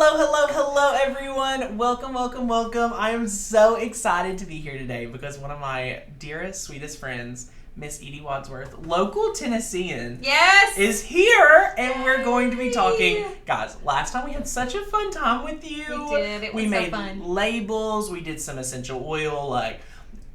Hello, everyone. Welcome. I am so excited to be here today because one of my dearest, sweetest friends, Miss Edie Wadsworth, local Tennessean, is here, and we're going to be talking. Guys, last time we had such a fun time with you. We did. It was so made fun. Labels. We did some essential oil, like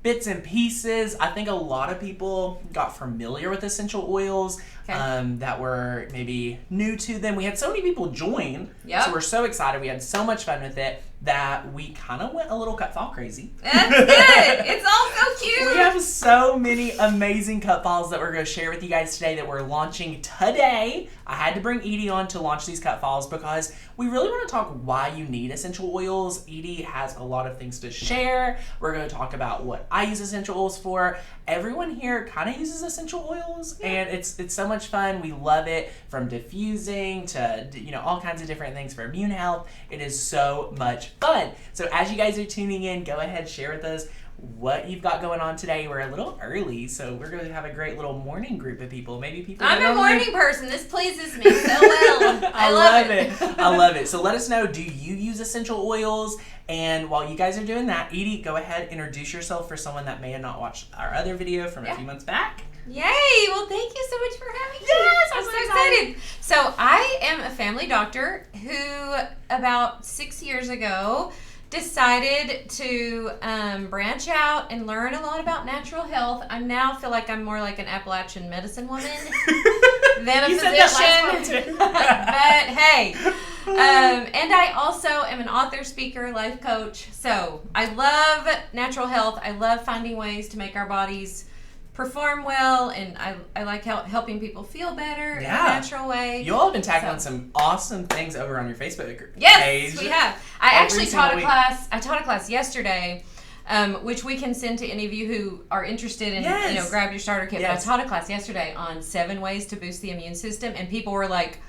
bits and pieces. I think a lot of people got familiar with essential oils that were maybe new to them. We had so many people join, so we're so excited. We had so much fun with it that we kind of went a little cut file crazy. That's good. It's all so cute. We have so many amazing cut files that we're going to share with you guys today that we're launching today. I had to bring Edie on to launch these cut files because we really want to talk why you need essential oils. Edie has a lot of things to share. We're going to talk about what I use essential oils for. Everyone here kind of uses essential oils, and it's so much fun. We love it, from diffusing to all kinds of different things for immune health. It is so much fun. So as you guys are tuning in, go ahead, share with us what you've got going on today. We're a little early, so we're going to have a great little morning group of people. Maybe people. I'm a morning person. This pleases me so well. I love it. I love it. So let us know, do you use essential oils? And while you guys are doing that, Edie, go ahead, introduce yourself for someone that may have not watched our other video from a few months back. Yay! Well, thank you so much for having me. Yes, I'm so excited. So I am a family doctor who about 6 years ago decided to branch out and learn a lot about natural health. I now feel like I'm more like an Appalachian medicine woman than a physician. Said that last one too. But hey, and I also am an author, speaker, life coach. So I love natural health. I love finding ways to make our bodies perform well, and I like helping people feel better in a natural way. You all have been tackling some awesome things over on your Facebook page. Yes, we have. I actually taught a class. I taught a class yesterday, which we can send to any of you who are interested in, grab your starter kit. But I taught a class yesterday on 7 ways to boost the immune system, and people were like,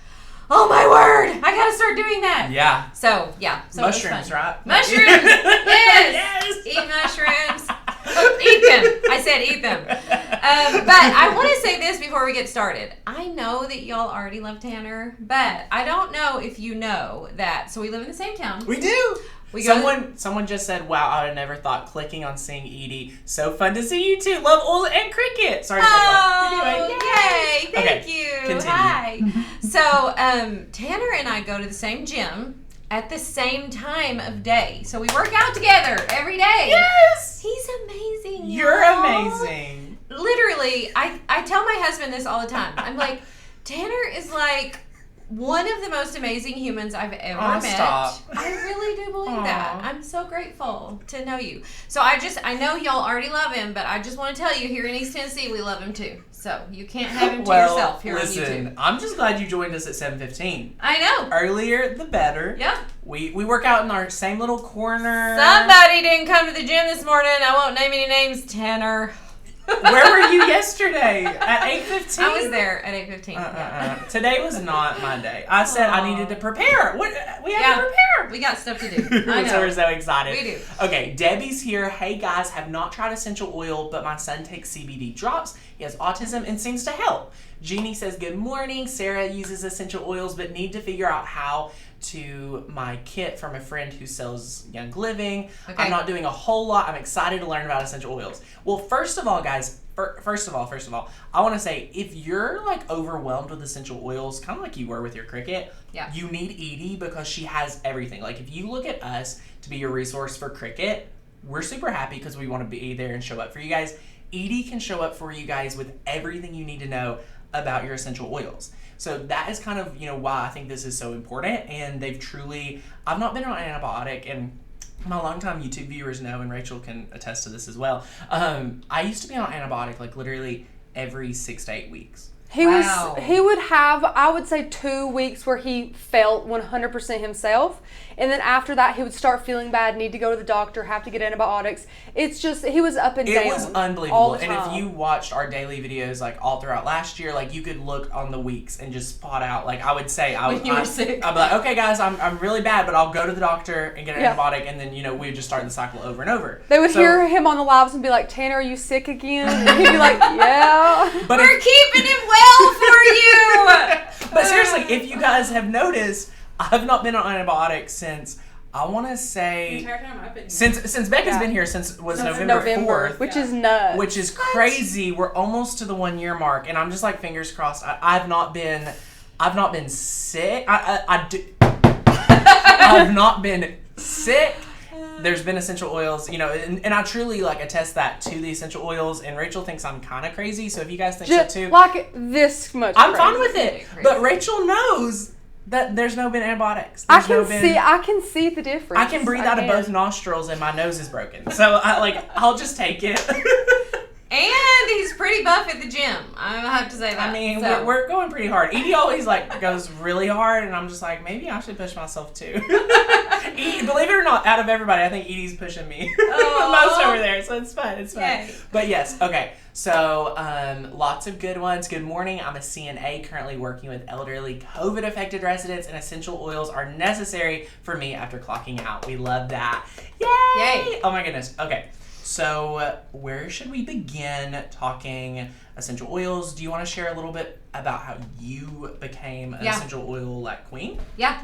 "Oh my word! I gotta start doing that." Yeah. So mushrooms, right? Mushrooms. Yes. Eat mushrooms. Eat them. I said eat them. But I want to say this before we get started. I know that y'all already love Tanner, but I don't know if you know that. So we live in the same town. We do. Someone just said, "Wow, I would have never thought clicking on seeing Edie. So fun to see you too. Love oils and Cricut." Sorry to yay! Thank you. Continue. Hi. So Tanner and I go to the same gym at the same time of day. So we work out together every day. Yes! He's amazing. You're amazing. Literally, I tell my husband this all the time. I'm like, Tanner is like one of the most amazing humans I've ever met. Stop. I really do believe that. I'm so grateful to know you. So I know y'all already love him, but I just want to tell you, here in East Tennessee, we love him too. So you can't have him to yourself here on YouTube. I'm just glad you joined us at 7:15. I know. Earlier, the better. Yep. We work out in our same little corner. Somebody didn't come to the gym this morning. I won't name any names. Tanner. Where were you yesterday? At 8:15? I was there at 8:15. Today was not my day. I said I needed to prepare. We had to prepare. We got stuff to do. I know. So we're so excited. We do. Okay, Debbie's here. Hey guys, have not tried essential oil, but my son takes CBD drops. He has autism and seems to help. Jeannie says, good morning. Sarah uses essential oils, but need to figure out how to my kit from a friend who sells Young Living. Okay. I'm not doing a whole lot. I'm excited to learn about essential oils. Well, first of all, guys, first of all, I want to say, if you're like overwhelmed with essential oils, kind of like you were with your Cricut, you need Edie because she has everything. Like if you look at us to be your resource for Cricut, we're super happy because we want to be there and show up for you guys. Edie can show up for you guys with everything you need to know about your essential oils. So that is kind of, why I think this is so important. And I've not been on an antibiotic, and my longtime YouTube viewers know, and Rachel can attest to this as well. I used to be on antibiotic like literally every 6 to 8 weeks. He would have, I would say, 2 weeks where he felt 100% himself. And then after that, he would start feeling bad, need to go to the doctor, have to get antibiotics. It's just, he was up and down. It was unbelievable. And if you watched our daily videos, like all throughout last year, like you could look on the weeks and just spot out. Like I would say, when you were sick. I'd be like, okay guys, I'm really bad, but I'll go to the doctor and get an antibiotic. And then, we would just start the cycle over and over. They would hear him on the lives and be like, Tanner, are you sick again? And he'd be like, yeah. But we're keeping him well for you. But seriously, if you guys have noticed, I've not been on antibiotics since, I want to The say, entire time I've been since Becca's Yeah. been here since was Since November 4th. which Yeah. is nuts. Which is crazy. We're almost to the 1 year mark, and I'm just like, fingers crossed. I've not been sick. I've not been sick. There's been essential oils, you know, and I truly like attest that to the essential oils. And Rachel thinks I'm kind of crazy, so if you guys think Just so too, like this much. I'm crazy. fine with it. Crazy. But Rachel knows that there's been antibiotics. I There's can see the difference. I can breathe out of both nostrils, and my nose is broken. So I'll just take it. And he's pretty buff at the gym. I have to say that. I mean, So- we're going pretty hard. Edie always like goes really hard, and I'm just like, maybe I should push myself too. Believe it or not, out of everybody, I think Edie's pushing me the most over there, so it's fine. It's fine. Yay. But yes, okay. So lots of good ones. Good morning. I'm a CNA currently working with elderly COVID-affected residents, and essential oils are necessary for me after clocking out. We love that. Yay! Yay. Oh my goodness. Okay. So, where should we begin talking essential oils? Do you want to share a little bit about how you became an essential oil like queen? Yeah.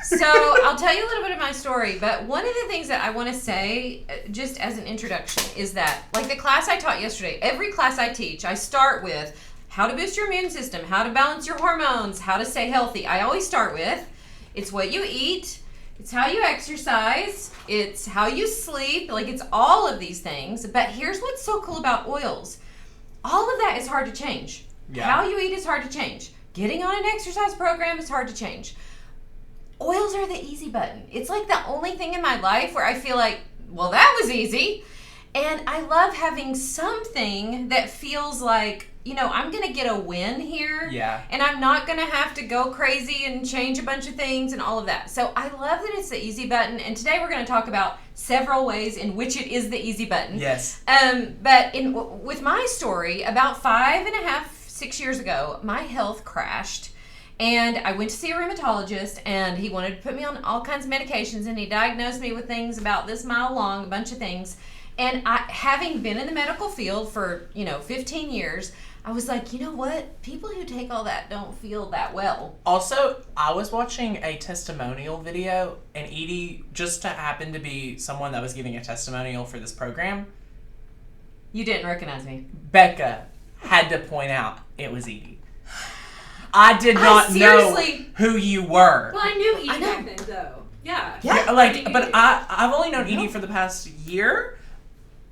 So I'll tell you a little bit of my story, but one of the things that I want to say, just as an introduction, is that, like the class I taught yesterday, every class I teach, I start with how to boost your immune system, how to balance your hormones, how to stay healthy. I always start with, it's what you eat, it's how you exercise, it's how you sleep, like it's all of these things. But here's what's so cool about oils. All of that is hard to change. Yeah. How you eat is hard to change. Getting on an exercise program is hard to change. Oils are the easy button. It's like the only thing in my life where I feel like, well, that was easy. And I love having something that feels like, you know, I'm going to get a win here. Yeah. And I'm not going to have to go crazy and change a bunch of things and all of that. So I love that it's the easy button. And today we're going to talk about several ways in which it is the easy button. Yes. But with my story, about 5.5, 6 years ago, my health crashed. And I went to see a rheumatologist, and he wanted to put me on all kinds of medications, and he diagnosed me with things about this mile long, a bunch of things. And having been in the medical field for, 15 years, I was like, you know what? People who take all that don't feel that well. Also, I was watching a testimonial video, and Edie just happened to be someone that was giving a testimonial for this program. You didn't recognize me. Becca had to point out it was Edie. I did not know who you were. Well, I knew Edie I know. back then, though. Yeah. Yeah, like, but I've only known Edie for the past year.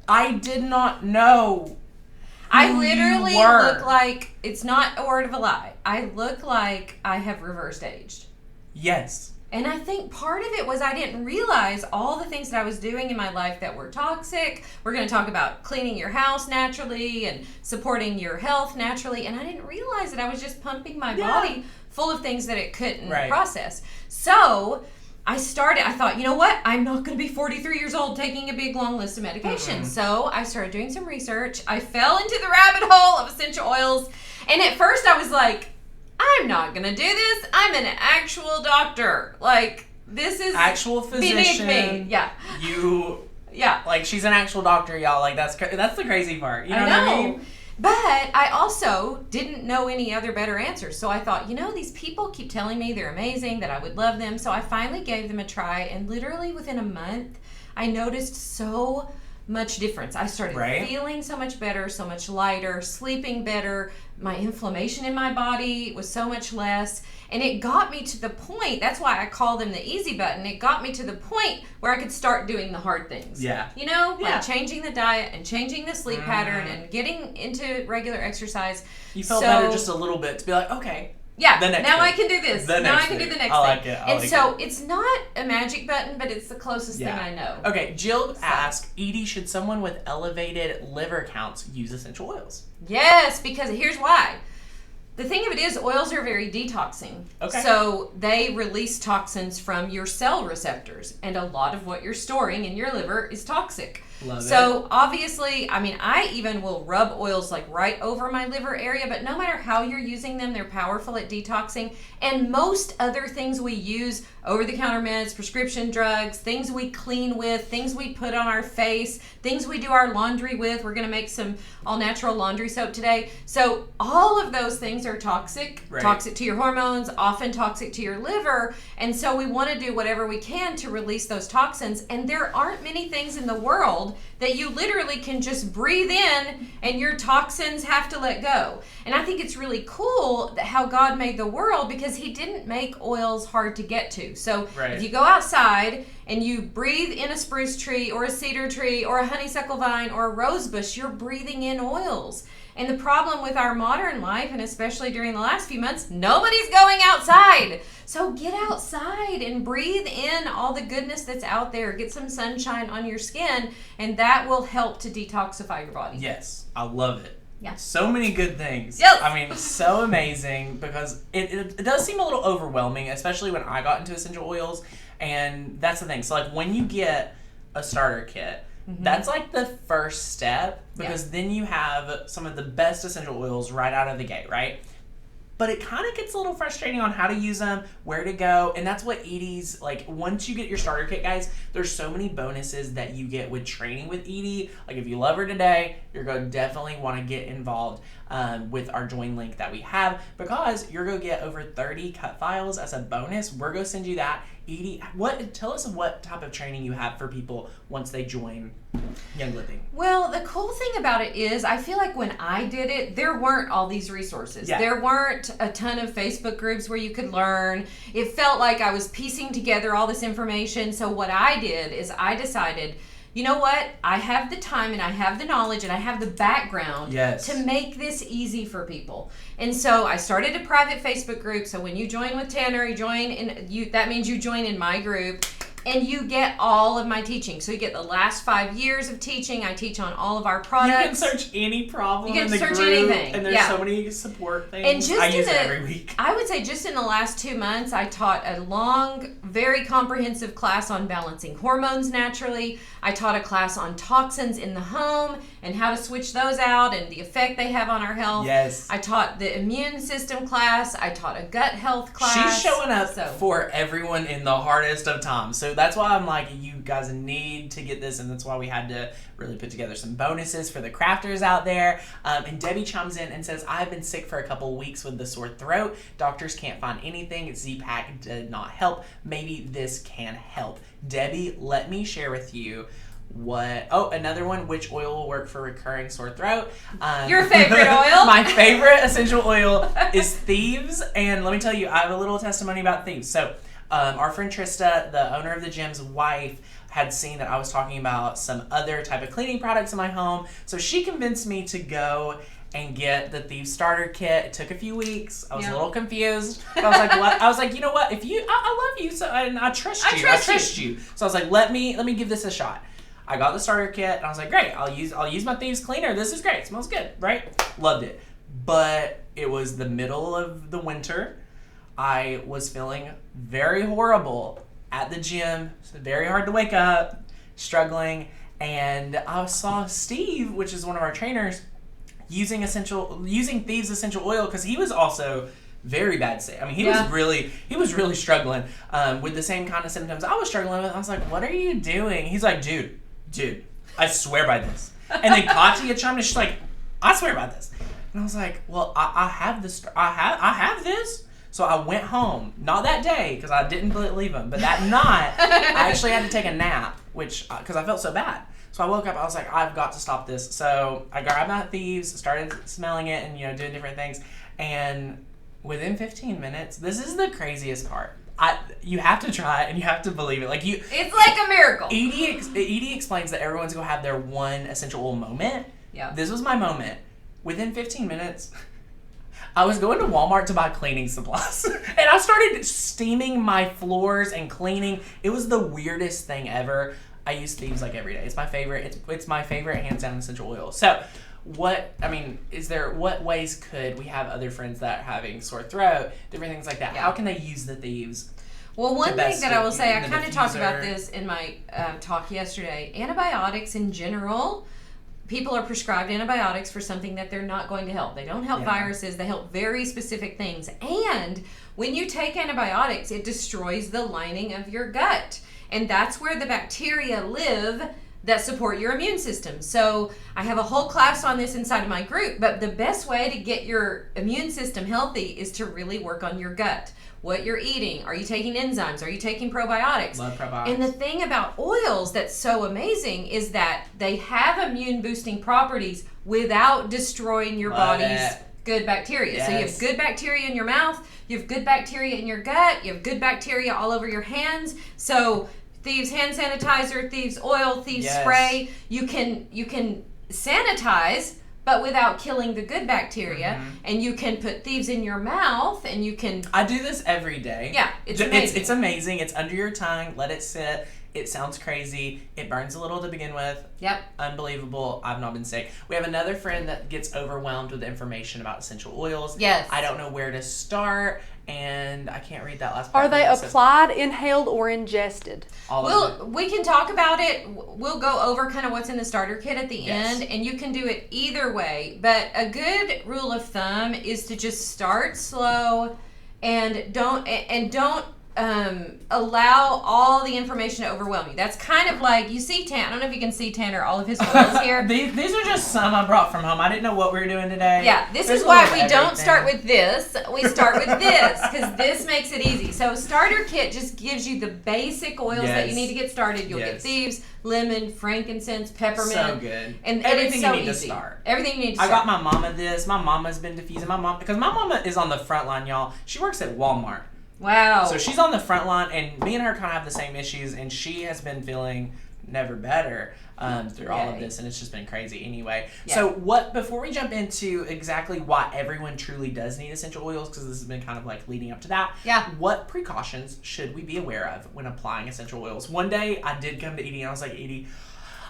I did not know. I who literally you were. look like, it's not a word of a lie, I look like I have reversed aged. Yes. And I think part of it was I didn't realize all the things that I was doing in my life that were toxic. We're going to talk about cleaning your house naturally and supporting your health naturally. And I didn't realize that I was just pumping my body full of things that it couldn't process. So I thought, you know what? I'm not going to be 43 years old taking a big long list of medications. So I started doing some research. I fell into the rabbit hole of essential oils. And at first I was like, I'm not going to do this. I'm an actual doctor. Like, this is Actual physician. beneath me. Yeah. Yeah. Like, she's an actual doctor, y'all. Like, that's the crazy part. You know what I mean? But I also didn't know any other better answers. So I thought, these people keep telling me they're amazing, that I would love them. So I finally gave them a try. And literally within a month, I noticed so much difference. I started feeling so much better, so much lighter, sleeping better. My inflammation in my body was so much less. And it got me to the point, that's why I call them the easy button. It got me to the point where I could start doing the hard things. Yeah. Like changing the diet and changing the sleep pattern and getting into regular exercise. You felt better just a little bit to be like, okay. Yeah, the next now thing. I can do this. Now I can do the next thing. I like it. And so it's not a magic button, but it's the closest thing I know. Okay, Jill asked, Edie, should someone with elevated liver counts use essential oils? Yes, because here's why. The thing of it is, oils are very detoxing. Okay. So they release toxins from your cell receptors, and a lot of what you're storing in your liver is toxic. Love So obviously, I mean, I even will rub oils like right over my liver area, but no matter how you're using them, they're powerful at detoxing. And most other things we use, over-the-counter meds, prescription drugs, things we clean with, things we put on our face, things we do our laundry with. We're going to make some all-natural laundry soap today. So all of those things are toxic, toxic to your hormones, often toxic to your liver. And so we want to do whatever we can to release those toxins. And there aren't many things in the world that you literally can just breathe in and your toxins have to let go. And I think it's really cool that how God made the world, because he didn't make oils hard to get to. So if you go outside and you breathe in a spruce tree or a cedar tree or a honeysuckle vine or a rose bush, you're breathing in oils. And the problem with our modern life, and especially during the last few months, nobody's going outside. So get outside and breathe in all the goodness that's out there. Get some sunshine on your skin, and that will help to detoxify your body. Yes, I love it. Yeah. So many good things. Yes. I mean, so amazing, because it does seem a little overwhelming, especially when I got into essential oils. And that's the thing. So, like, when you get a starter kit, that's like the first step, because then you have some of the best essential oils right out of the gate, right? But it kind of gets a little frustrating on how to use them, where to go, and that's what Edie's, like, once you get your starter kit, guys, there's so many bonuses that you get with training with Edie. Like, if you love her today, you're going to definitely want to get involved with our join link that we have, because you're going to get over 30 cut files as a bonus. We're going to send you that. Edie, tell us what type of training you have for people once they join Young Living. Well, the cool thing about it is, I feel like when I did it, there weren't all these resources. Yeah. There weren't a ton of Facebook groups where you could learn. It felt like I was piecing together all this information. So what I did is I decided, you know what? I have the time and I have the knowledge and I have the background to make this easy for people. And so I started a private Facebook group. So when you join with Tanner, that means you join in my group. And you get all of my teaching. So you get the last 5 years of teaching. I teach on all of our products. You can search any problem in the group. Anything. And there's so many support things. And I use it every week. I would say just in the last 2 months, I taught a long, very comprehensive class on balancing hormones naturally. I taught a class on toxins in the home and how to switch those out and the effect they have on our health. Yes. I taught the immune system class. I taught a gut health class. She's showing up for everyone in the hardest of times. So that's why I'm like, you guys need to get this, and that's why we had to really put together some bonuses for the crafters out there. And Debbie chimes in and says, I've been sick for a couple weeks with the sore throat. Doctors can't find anything. Z-Pack did not help. Maybe this can help. Debbie, let me share with you another one, which oil will work for recurring sore throat. Your favorite oil? My favorite essential oil is Thieves, and let me tell you, I have a little testimony about Thieves. So our friend Trista, the owner of the gym's wife, had seen that I was talking about some other type of cleaning products in my home, so she convinced me to go and get the Thieves starter kit. It took a few weeks. I was a little confused. I was like, what? I was like, you know what? If you, I love you, so and I trust you. I trust you. So I was like, let me give this a shot. I got the starter kit, and I was like, great. I'll use my Thieves Cleaner. This is great. It smells good, right? Loved it. But it was the middle of the winter. I was feeling very horrible at the gym. It's very hard to wake up, struggling, and I saw Steve, which is one of our trainers, using Thieves essential oil, because he was also very bad sick. I mean, he was really struggling with the same kind of symptoms I was struggling with. I was like, what are you doing? He's like, dude, I swear by this. And then Katya chimed in, she's like, I swear by this. And I was like, well, I have this. I have this. So I went home, not that day, because I didn't leave him, but that night, I actually had to take a nap, because I felt so bad. So I woke up, I was like, I've got to stop this. So I grabbed my Thieves, started smelling it, and doing different things. And within 15 minutes, this is the craziest part. You have to try it, and you have to believe it. It's like a miracle. Edie explains that everyone's going to have their one essential oil moment. Yeah. This was my moment. Within 15 minutes... I was going to Walmart to buy cleaning supplies, and I started steaming my floors and cleaning. It was the weirdest thing ever. I use Thieves like every day. It's my favorite. It's my favorite hands down essential oil. So, what ways could we have other friends that are having sore throat, different things like that? Yeah. How can they use the Thieves? Well, one the thing best that I will say, I the kind of talked about diffuser. this in my talk yesterday. Antibiotics in general, people are prescribed antibiotics for something that they're not going to help. They don't help viruses. They help very specific things. And when you take antibiotics, it destroys the lining of your gut. And that's where the bacteria live that support your immune system. So I have a whole class on this inside of my group, but the best way to get your immune system healthy is to really work on your gut. What you're eating. Are you taking enzymes? Are you taking probiotics? Love probiotics. And the thing about oils that's so amazing is that they have immune boosting properties without destroying your Love body's it. good bacteria. So you have Yes. good bacteria in your mouth, you have good bacteria in your gut, you have good bacteria all over your hands. So Thieves hand sanitizer, Thieves oil, Thieves Yes. spray, you can sanitize but without killing the good bacteria, and you can put Thieves in your mouth, and you can... I do this every day. Yeah, it's amazing. It's amazing. It's under your tongue. Let it sit. It sounds crazy. It burns a little to begin with. Yep. Unbelievable. I've not been sick. We have another friend that gets overwhelmed with information about essential oils. Yes. I don't know where to start, and I can't read that last part. Are they It says applied, inhaled, or ingested? all of it. We can talk about it. We'll go over kind of what's in the starter kit at the Yes. end, and you can do it either way. But a good rule of thumb is to just start slow and don't allow all the information to overwhelm you. That's kind of like, you see I don't know if you can see Tanner, all of his oils here. These are just some I brought from home. I didn't know what we were doing today. Yeah, this There's is a why little we of don't everything. start with this. We start with this because this makes it easy. So starter kit just gives you the basic oils that you Yes. need to get started. You'll get Yes. Thieves, lemon, frankincense, peppermint. So good. And Everything it's so you need easy. to start. Everything you need to I start. got my mama this. My mama's been diffusing. Because my mama is on the front line, y'all. She works at Walmart. Wow. So she's on the front line, and me and her kind of have the same issues, and she has been feeling never better through all of Yay. this, and it's just been crazy anyway. Yeah. So before we jump into exactly why everyone truly does need essential oils, because this has been kind of like leading up to that, what precautions should we be aware of when applying essential oils? One day I did come to Edie, and I was like, Edie,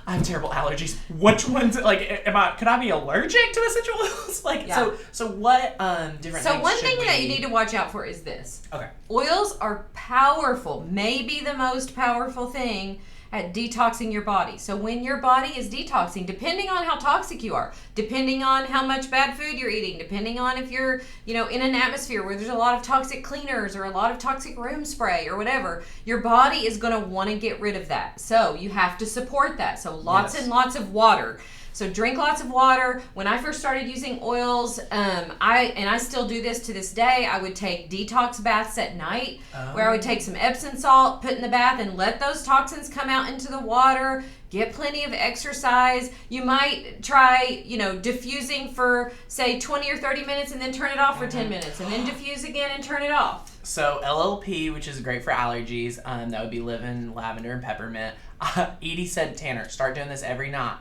I have terrible allergies. Which ones, like, could I be allergic to essential oils? Like, so what different So things one should thing that you we- need to watch out for is this. Okay. Oils are powerful, maybe the most powerful thing at detoxing your body. So when your body is detoxing, depending on how toxic you are, depending on how much bad food you're eating, depending on if you're, in an atmosphere where there's a lot of toxic cleaners or a lot of toxic room spray or whatever, your body is going to want to get rid of that. So you have to support that. So lots and lots of water. So drink lots of water. When I first started using oils, I still do this to this day, I would take detox baths at night where I would take some Epsom salt, put in the bath, and let those toxins come out into the water. Get plenty of exercise. You might try, diffusing for, say, 20 or 30 minutes and then turn it off for 10 minutes and then diffuse again and turn it off. So LLP, which is great for allergies, that would be lemon, lavender, and peppermint. Edie said, Tanner, start doing this every night.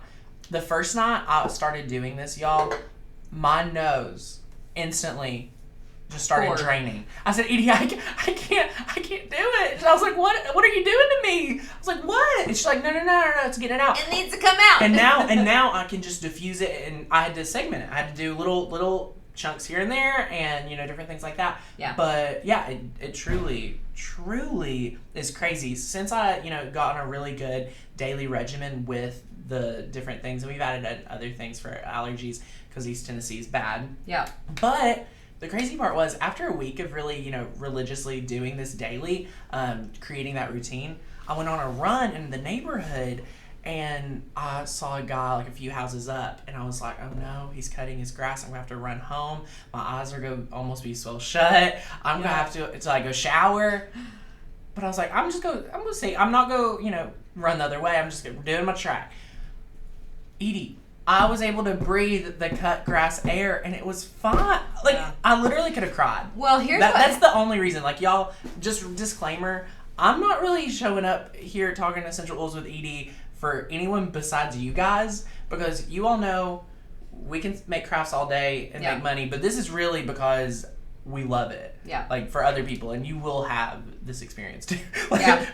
The first night I started doing this, y'all, my nose instantly just started draining. I said, Edie, I can't do it. And I was like, what are you doing to me? I was like, what? And she's like, no, it's getting it out. It needs to come out. And now I can just diffuse it, and I had to segment it. I had to do little chunks here and there, and different things like that. Yeah. But yeah, it truly is crazy. Since I got on a really good daily regimen with the different things, and we've added other things for allergies because East Tennessee is bad. Yeah. But the crazy part was, after a week of really religiously doing this daily, creating that routine, I went on a run in the neighborhood, and I saw a guy like a few houses up, and I was like, oh no, he's cutting his grass. I'm gonna have to run home. My eyes are gonna almost be swelled shut. I'm gonna have to go shower. But I was like, I'm gonna say, I'm not gonna run the other way. I'm just doing my track. Edie, I was able to breathe the cut grass air, and it was fine. Like, I literally could have cried. Well, That's the only reason. Like, y'all, just disclaimer, I'm not really showing up here talking essential oils with Edie for anyone besides you guys, because you all know we can make crafts all day and make money, but this is really because we love it. Yeah. Like, for other people, and you will have this experience too.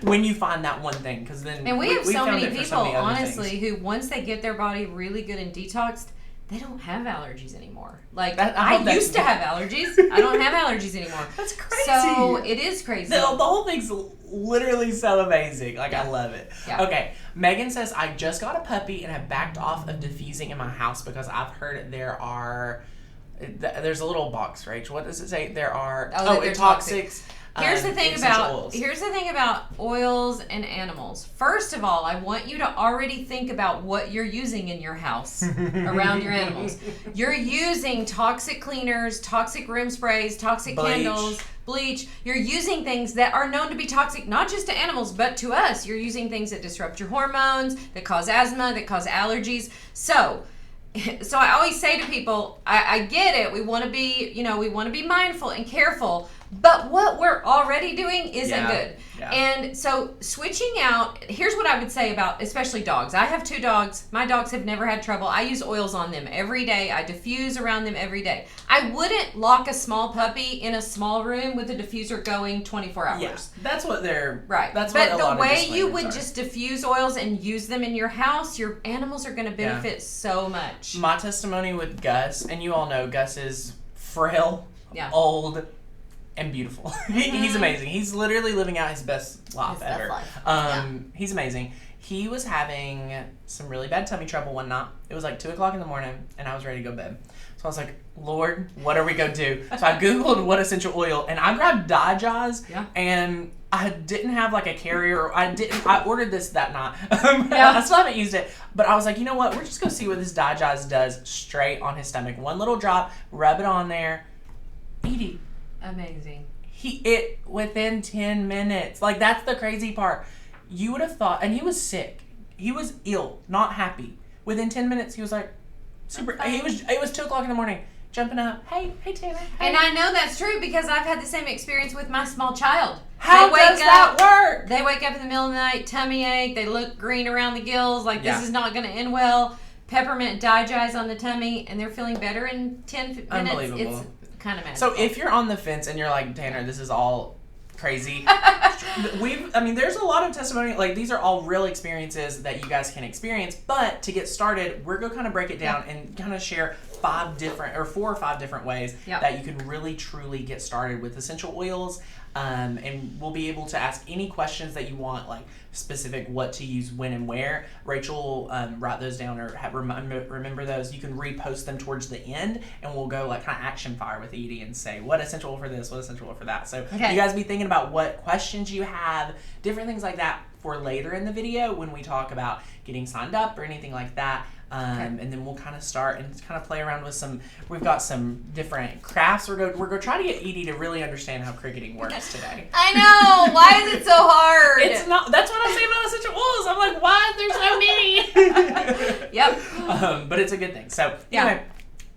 When you find that one thing, because then and we have so found many it for people, so many other honestly, things. who once they get their body really good and detoxed, they don't have allergies anymore. Like, I hope I used to have allergies. I don't have allergies anymore. That's crazy. So, it is crazy. The whole thing's literally so amazing. Like, I love it. Yeah. Okay, Megan says, I just got a puppy and have backed off of diffusing in my house because I've heard there's a little box, Rach. What does it say? There are they're toxic. Here's the thing oils. about oils and animals. First of all, I want you to already think about what you're using in your house around your animals. You're using toxic cleaners, toxic room sprays, toxic candles, bleach. You're using things that are known to be toxic, not just to animals, but to us. You're using things that disrupt your hormones, that cause asthma, that cause allergies. So I always say to people, I get it. We want to be mindful and careful. But what we're already doing isn't good. Yeah. And so switching out, here's what I would say about especially dogs. I have 2 dogs. My dogs have never had trouble. I use oils on them every day. I diffuse around them every day. I wouldn't lock a small puppy in a small room with a diffuser going 24 hours. Yeah, that's what they're... Right. That's what but a lot the of way you would disclaimers are. just diffuse oils and use them in your house, your animals are going to benefit so much. My testimony with Gus, and you all know Gus is frail, old, and beautiful. He's amazing. He's literally living out his best life ever. He's amazing. He was having some really bad tummy trouble one night. It was like 2 o'clock in the morning, and I was ready to go to bed. So I was like, Lord, what are we going to do? So I Googled what essential oil, and I grabbed Dijaz, and I didn't have like a carrier. I ordered this that night. I still haven't used it. But I was like, you know what? We're just going to see what this Dijaz does straight on his stomach. One little drop, rub it on there. Edie. Amazing. It within 10 minutes. Like, that's the crazy part. You would have thought, and he was sick. He was ill, not happy. Within 10 minutes, he was like, it was 2 o'clock in the morning, jumping up. Hey, Tanner. Hey. And I know that's true because I've had the same experience with my small child. How does that work? They wake up in the middle of the night, tummy ache, they look green around the gills, like this is not going to end well. Peppermint Dijaz on the tummy, and they're feeling better in 10 minutes. Unbelievable. It's kind of magical. So if you're on the fence and you're like, Tanner, this is all crazy. There's a lot of testimony. Like, these are all real experiences that you guys can experience. But to get started, we're going to kind of break it down and kind of share 4 or 5 different ways that you can really, truly get started with essential oils. And we'll be able to ask any questions that you want, like specific what to use when and where. Rachel write those down or remember those. You can repost them towards the end, and we'll go like kind of action fire with Edie and say what essential oil for this, what essential oil for that. So you guys be thinking about what questions you have, different things like that for later in the video when we talk about getting signed up or anything like that. And then we'll kind of start and kind of play around with we've got some different crafts. We're going to try to get Edie to really understand how cricketing works today. I know. Why is it so hard? It's not. That's what I'm saying about essential oils. I'm like, why there's so many? Yep. But it's a good thing. So anyway,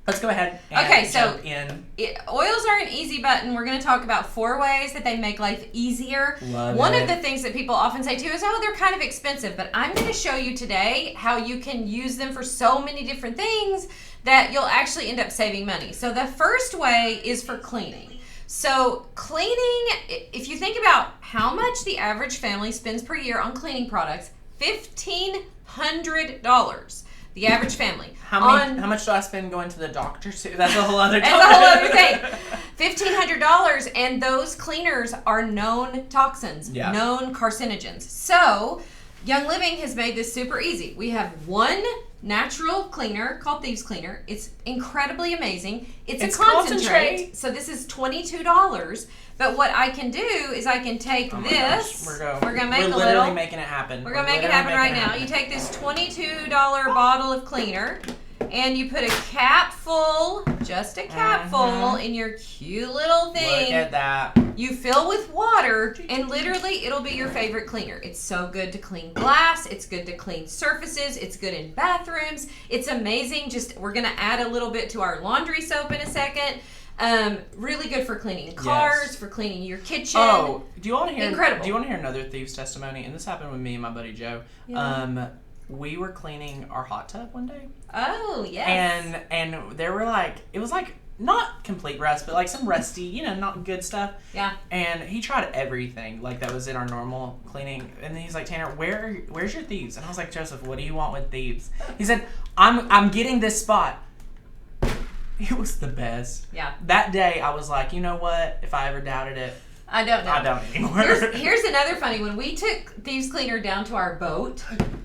let's go ahead and jump in. Oils are an easy button. We're going to talk about 4 ways that they make life easier. One of the things that people often say too is, they're kind of expensive. But I'm going to show you today how you can use them for so many different things that you'll actually end up saving money. So the first way is for cleaning. So cleaning, if you think about how much the average family spends per year on cleaning products, $1,500. The average family. How much do I spend going to the doctor too? That's a whole other thing. That's a whole other thing. $1,500, and those cleaners are known toxins, known carcinogens. So, Young Living has made this super easy. We have one natural cleaner called Thieves Cleaner. It's incredibly amazing. It's a concentrate. So this is $22. But what I can do is I can take this. We're literally making it happen. We're going to make it happen right now. You take this $22 bottle of cleaner, and you put a cap full, just a cap full, in your cute little thing. Look at that. You fill with water, and literally it'll be your favorite cleaner. It's so good to clean glass. It's good to clean surfaces. It's good in bathrooms. It's amazing. We're going to add a little bit to our laundry soap in a second. Really good for cleaning cars, for cleaning your kitchen. Oh, do you want to hear? Incredible. Do you want to hear another Thieves testimony? And this happened with me and my buddy Joe. Yeah. We were cleaning our hot tub one day. Oh, yes. And there were it was not complete rust, but some rusty, not good stuff. Yeah. And he tried everything that was in our normal cleaning, and then he's like, Tanner, where's your Thieves? And I was like, Joseph, what do you want with Thieves? He said, I'm getting this spot. It was the best. Yeah. That day, I was like, you know what? If I ever doubted it, I don't know. I don't anymore. Here's another funny one. We took Thieves Cleaner down to our boat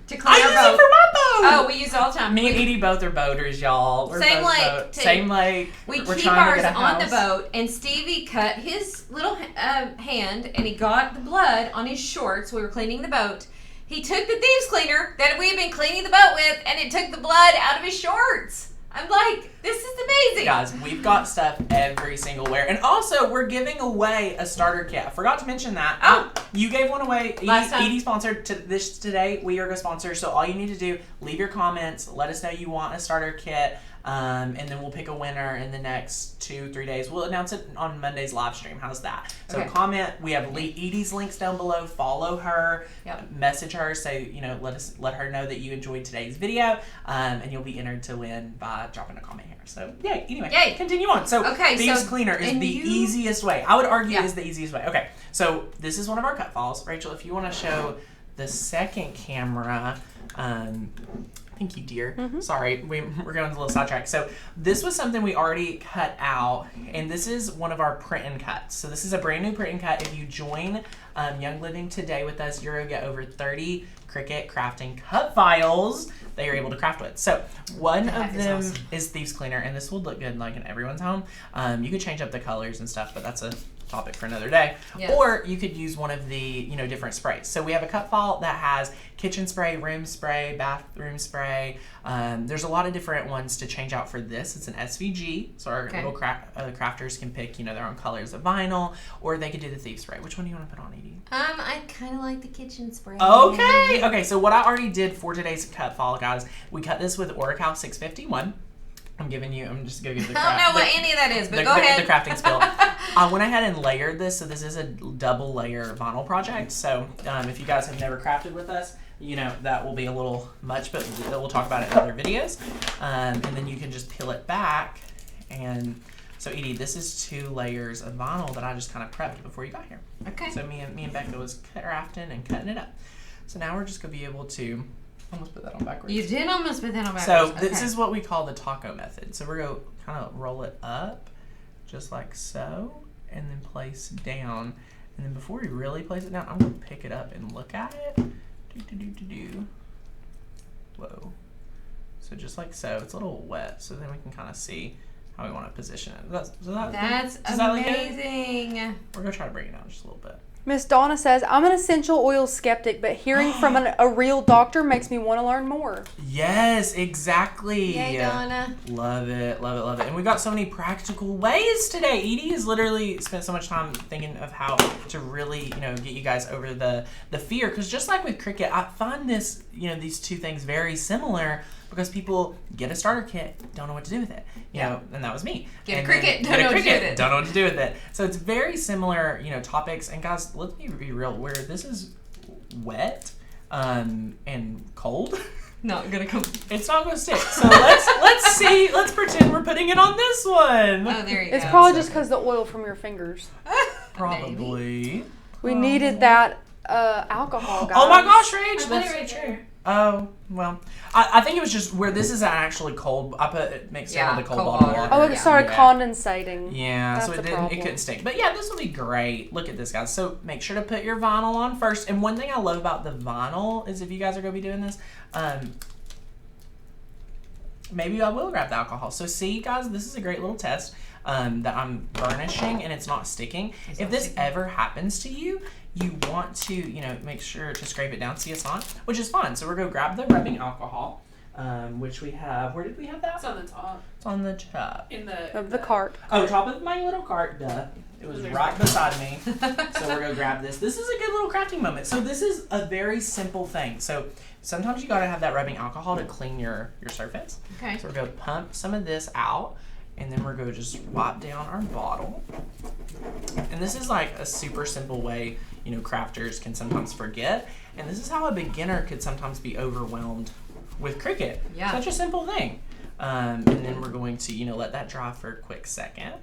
to clean I our use boat. it for my boat. Oh, we use it all the time. Me and Edie both are boaters, y'all. We're Same both lake, boat- too. Same lake. We We're keep trying to ours get a on the house. boat, and Stevie cut his little hand, and he got the blood on his shorts. We were cleaning the boat. He took the Thieves Cleaner that we had been cleaning the boat with, and it took the blood out of his shorts. I'm like, this is amazing. Guys, we've got stuff every single where. And also, we're giving away a starter kit. I forgot to mention that. Oh. You gave one away. Last time. Edie sponsored this today. We are a sponsor. So all you need to do, leave your comments. Let us know you want a starter kit. And then we'll pick a winner in the next 2-3 days. We'll announce it on Monday's live stream. How's that? So Okay. comment. We have Edie's links down below. Follow her. Yep. Message her. Say, let her know that you enjoyed today's video. And you'll be entered to win by dropping a comment here. So yay. Anyway, Yay. continue on. So Okay, Thieves so- Cleaner is and the you- easiest way. I would argue Yeah. is the easiest way. Okay. So this is one of our cut files. Rachel, if you want to show the second camera, thank you, dear. Sorry, we're going a little sidetrack. So this was something we already cut out, and this is one of our print and cuts. So this is a brand new print and cut. If you join Young Living today with us, you're going to get over 30 Cricut crafting cut files that you're able to craft with. So one That of is them awesome. is Thieves Cleaner, and this will look good like in everyone's home. You could change up the colors and stuff, but that's a topic for another day. Yes. Or you could use one of the different sprays. So we have a cut file that has kitchen spray, room spray, bathroom spray. There's a lot of different ones to change out for this. It's an SVG, so our Okay. little crafters can pick their own colors of vinyl, or they could do the Thieves spray. Which one do you want to put on, Edie? I kind of like the kitchen spray. Okay, so what I already did for today's cut file, guys, we cut this with Oracal 651. I'm just going to give the I don't know what any of that is, but go the ahead. crafting skill. I went ahead and layered this, so this is a double layer vinyl project. So if you guys have never crafted with us, that will be a little much, but we'll talk about it in other videos. And then you can just peel it back. And so Edie, this is 2 layers of vinyl that I just kind of prepped before you got here. Okay. So me and Becca was crafting and cutting it up. So now we're just going to be able to almost put that on backwards. You did almost put that on backwards. So this Okay. is what we call the taco method. So we're going to kind of roll it up just like so, and then place down. And then before we really place it down, I'm going to pick it up and look at it. Whoa. So just like so. It's a little wet, so then we can kind of see how we want to position it. That's That's does that look good? amazing. We're going to try to bring it down just a little bit. Miss Donna says, I'm an essential oil skeptic, but hearing from a real doctor makes me want to learn more. Yes, exactly. Yay, Donna. Love it, love it, love it. And we got so many practical ways today. Edie has literally spent so much time thinking of how to really, get you guys over the fear. Because just like with Cricut, I find this, these two things very similar because people get a starter kit, don't know what to do with it. You know, and that was me. Get a And then Cricut, get don't know what to do with it. Don't know what to do with it. So it's very similar, topics. And guys, let's be real. Where this is wet and cold, Not gonna come. it's not gonna stick. So let's see. Let's pretend we're putting it on this one. Oh, there you go. It's probably just because the oil from your fingers. Probably. We needed that alcohol, guys. Oh my gosh, Rach, I put that's it right so true. there. Oh well, I think it was just where this is actually cold. I put it mixed in with the cold cold bottle water. water. Oh, it Yeah. started Yeah. condensating. Yeah, That's so the it problem. couldn't stick. But yeah, this will be great. Look at this, guys. So make sure to put your vinyl on first. And one thing I love about the vinyl is if you guys are going to be doing this, maybe I will grab the alcohol. So see, guys, this is a great little test that I'm burnishing and it's not sticking. If this ever happens to you, you want to, make sure to scrape it down. See, it's on, which is fine. So we're going to grab the rubbing alcohol, which we have. Where did we have that? It's on the top. It's on the top. In the Of the cart. Oh, top of my little cart, duh. It was right beside me. So we're gonna grab this. This is a good little crafting moment. So this is a very simple thing. So sometimes you gotta have that rubbing alcohol to clean your surface. Okay. So we're gonna pump some of this out, and then we're gonna just wipe down our bottle. And this is like a super simple way, crafters can sometimes forget. And this is how a beginner could sometimes be overwhelmed with Cricut. Yeah. Such a simple thing. And then we're going to, let that dry for a quick second.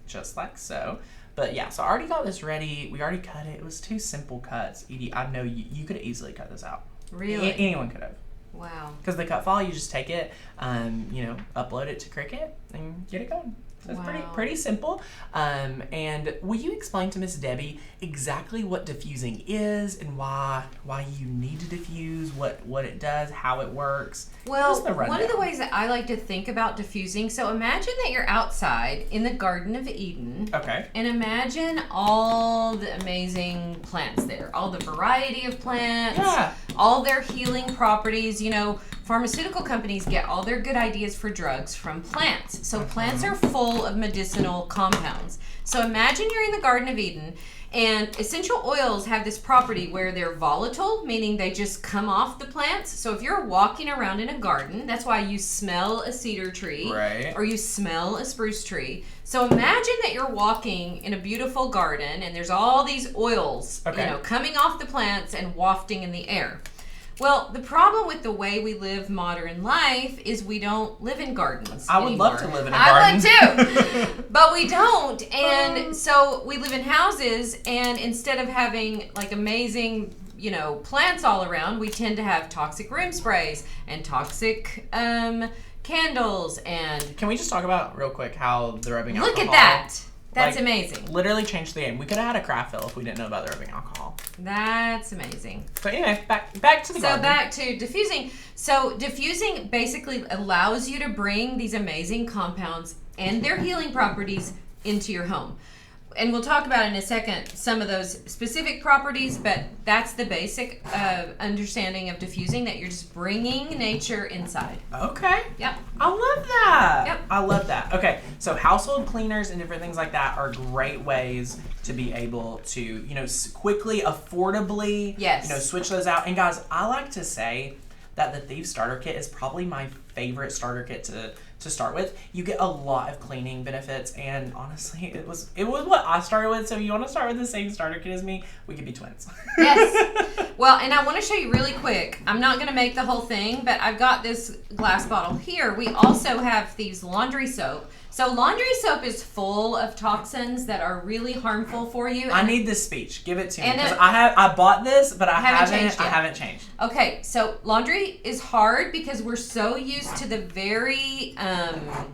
Just like so. But yeah, so I already got this ready. We already cut it. It was 2 simple cuts. Edie, I know you could have easily cut this out. Really? Anyone could have. Wow. Because the cut file, you just take it, upload it to Cricut and get it going. So it's pretty simple. And will you explain to Miss Debbie exactly what diffusing is and why you need to diffuse, what it does, how it works? Well, one of the ways that I like to think about diffusing, so imagine that you're outside in the Garden of Eden. Okay. And imagine all the amazing plants there, all the variety of plants, all their healing properties. Pharmaceutical companies get all their good ideas for drugs from plants. So plants are full of medicinal compounds. So imagine you're in the Garden of Eden, and essential oils have this property where they're volatile, meaning they just come off the plants. So if you're walking around in a garden, that's why you smell a cedar tree, or you smell a spruce tree. So imagine that you're walking in a beautiful garden and there's all these oils, coming off the plants and wafting in the air. Well, the problem with the way we live modern life is we don't live in gardens I would anymore. love to live in a garden. I would too. But we don't. And so we live in houses, and instead of having like amazing, plants all around, we tend to have toxic room sprays and toxic candles. And can we just talk about real quick how the rubbing alcohol... Look at that. That's amazing. Literally changed the game. We could have had a craft fill if we didn't know about the rubbing alcohol. That's amazing. But anyway, back to the garden. So back to diffusing. So diffusing basically allows you to bring these amazing compounds and their healing properties into your home. And we'll talk about in a second some of those specific properties, but that's the basic understanding of diffusing, that you're just bringing nature inside. Okay. Yep. I love that. Yep. I love that. Okay, so household cleaners and different things like that are great ways to be able to, quickly, affordably, switch those out. And guys, I like to say that the Thieves Starter Kit is probably my favorite starter kit to start with. You get a lot of cleaning benefits, and honestly, it was what I started with. So if you want to start with the same starter kit as me, we could be twins. Yes. Well, and I want to show you really quick. I'm not going to make the whole thing, but I've got this glass bottle here. We also have Thieves laundry soap. So laundry soap is full of toxins that are really harmful for you. I need this speech. Give it to me, And because I bought this, but I haven't changed. Okay, so laundry is hard because we're so used to the very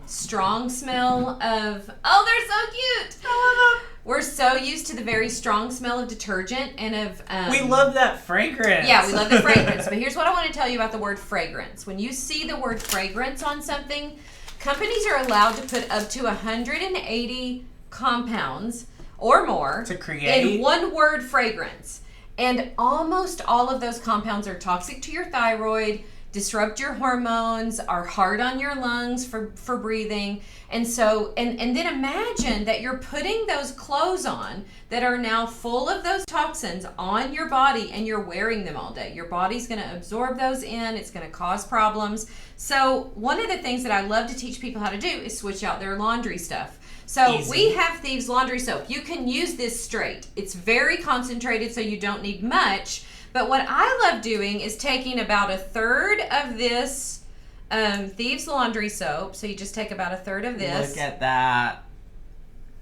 strong smell of. Oh, they're so cute. I love them. We're so used to the very strong smell of detergent and of... we love that fragrance. Yeah, we love the fragrance. But here's what I want to tell you about the word fragrance. When you see the word fragrance on something, companies are allowed to put up to 180 compounds or more to create in one word fragrance. And almost all of those compounds are toxic to your thyroid, disrupt your hormones, are hard on your lungs for breathing. And so, and then imagine that you're putting those clothes on that are now full of those toxins on your body, and you're wearing them all day. Your body's going to absorb those in. It's going to cause problems. So one of the things that I love to teach people how to do is switch out their laundry stuff. So we have Thieves laundry soap. You can use this straight. It's very concentrated, so you don't need much. But what I love doing is taking about a third of this Thieves laundry soap. So you just take about a third of this. Look at that.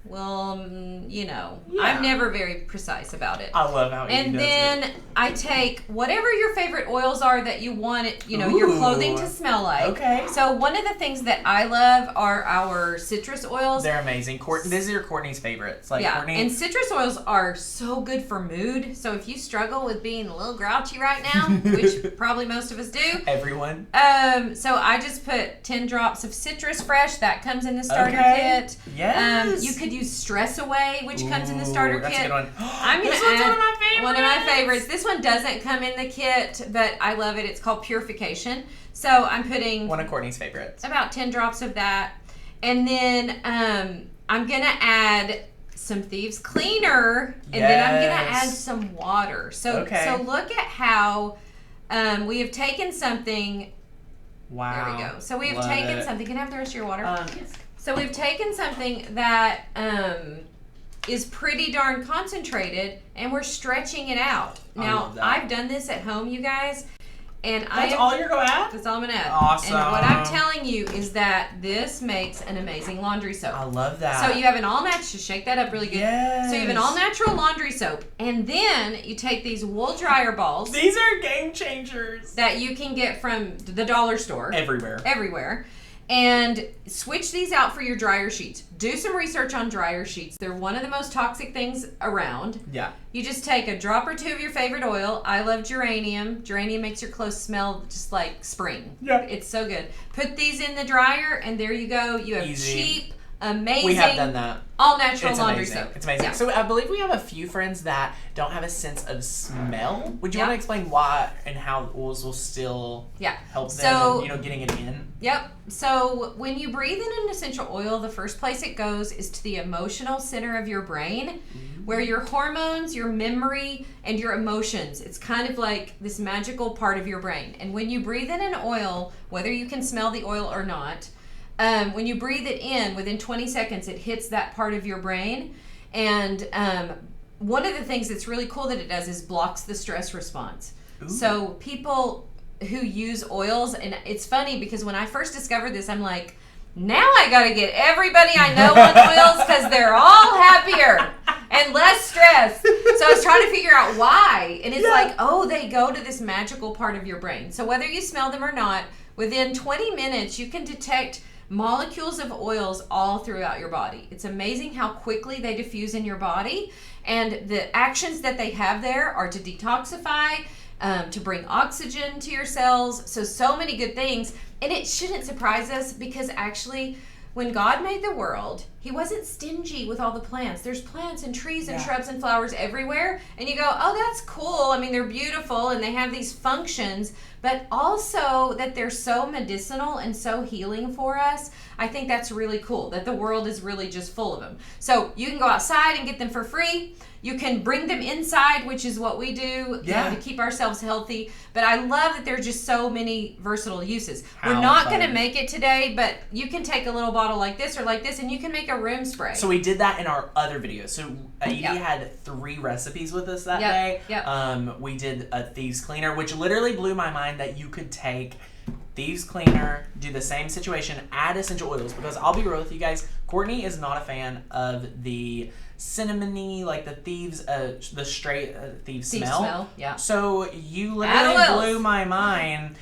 Well, I'm never very precise about it. I love how he does it. And then I take whatever your favorite oils are that you want it, your clothing to smell like. Okay. So one of the things that I love are our citrus oils. They're amazing. These are Courtney's favorites. Courtney. And citrus oils are so good for mood. So if you struggle with being a little grouchy right now, which probably most of us do. Everyone. So I just put 10 drops of Citrus Fresh. That comes in the starter kit. Yes. You could use Stress Away, which comes in the starter that's kit. A good one. I'm going to add one of my favorites. This one doesn't come in the kit, but I love it. It's called Purification. So I'm putting one of Courtney's favorites. About 10 drops of that. And then I'm going to add some Thieves Cleaner, and then I'm going to add some water. So look at how we have taken something. Wow. There we go. So we have taken something. Can I have the rest of your water? Yes. So we've taken something that is pretty darn concentrated, and we're stretching it out. Now, I've done this at home, you guys, And That's all you're going to add? That's all I'm going to add. Awesome. And what I'm telling you is that this makes an amazing laundry soap. I love that. So you have an all-natural, just shake that up really good. Yes. So you have an all-natural laundry soap. And then you take these wool dryer balls. These are game changers. That you can get from the dollar store. Everywhere. And switch these out for your dryer sheets. Do some research on dryer sheets. They're one of the most toxic things around. Yeah. You just take a drop or two of your favorite oil. I love geranium. Geranium makes your clothes smell just like spring. Yeah. It's so good. Put these in the dryer, and there you go. You have Easy. cheap, amazing. We have done that. All natural It's laundry amazing. soap. It's amazing. Yeah. So I believe we have a few friends that don't have a sense of smell. Would you want to explain why and how oils will still help them in, getting it in? Yep. So when you breathe in an essential oil, the first place it goes is to the emotional center of your brain, where your hormones, your memory, and your emotions, it's kind of like this magical part of your brain. And when you breathe in an oil, whether you can smell the oil or not, when you breathe it in, within 20 seconds, it hits that part of your brain. And one of the things that's really cool that it does is blocks the stress response. Ooh. So people who use oils, and it's funny because when I first discovered this, I'm like, now I got to get everybody I know on oils because they're all happier and less stressed. So I was trying to figure out why. And it's like, they go to this magical part of your brain. So whether you smell them or not, within 20 minutes, you can detect molecules of oils all throughout your body. It's amazing how quickly they diffuse in your body, and the actions that they have there are to detoxify, to bring oxygen to your cells, so many good things. And it shouldn't surprise us because actually when God made the world, he wasn't stingy with all the plants. There's plants and trees and shrubs and flowers everywhere. And you go, oh, that's cool. I mean, they're beautiful and they have these functions, but also that they're so medicinal and so healing for us. I think that's really cool, that the world is really just full of them. So you can go outside and get them for free. You can bring them inside, which is what we do to keep ourselves healthy. But I love that there's just so many versatile uses. We're not going to make it today, but you can take a little bottle like this or like this, and you can make a room spray. So we did that in our other videos. So Edie had 3 recipes with us that day. We did a Thieves Cleaner, which literally blew my mind that you could take Thieves Cleaner, do the same situation, add essential oils. Because I'll be real with you guys, Courtney is not a fan of the cinnamony, like the Thieves, the straight Thieves smell. So you literally blew my mind.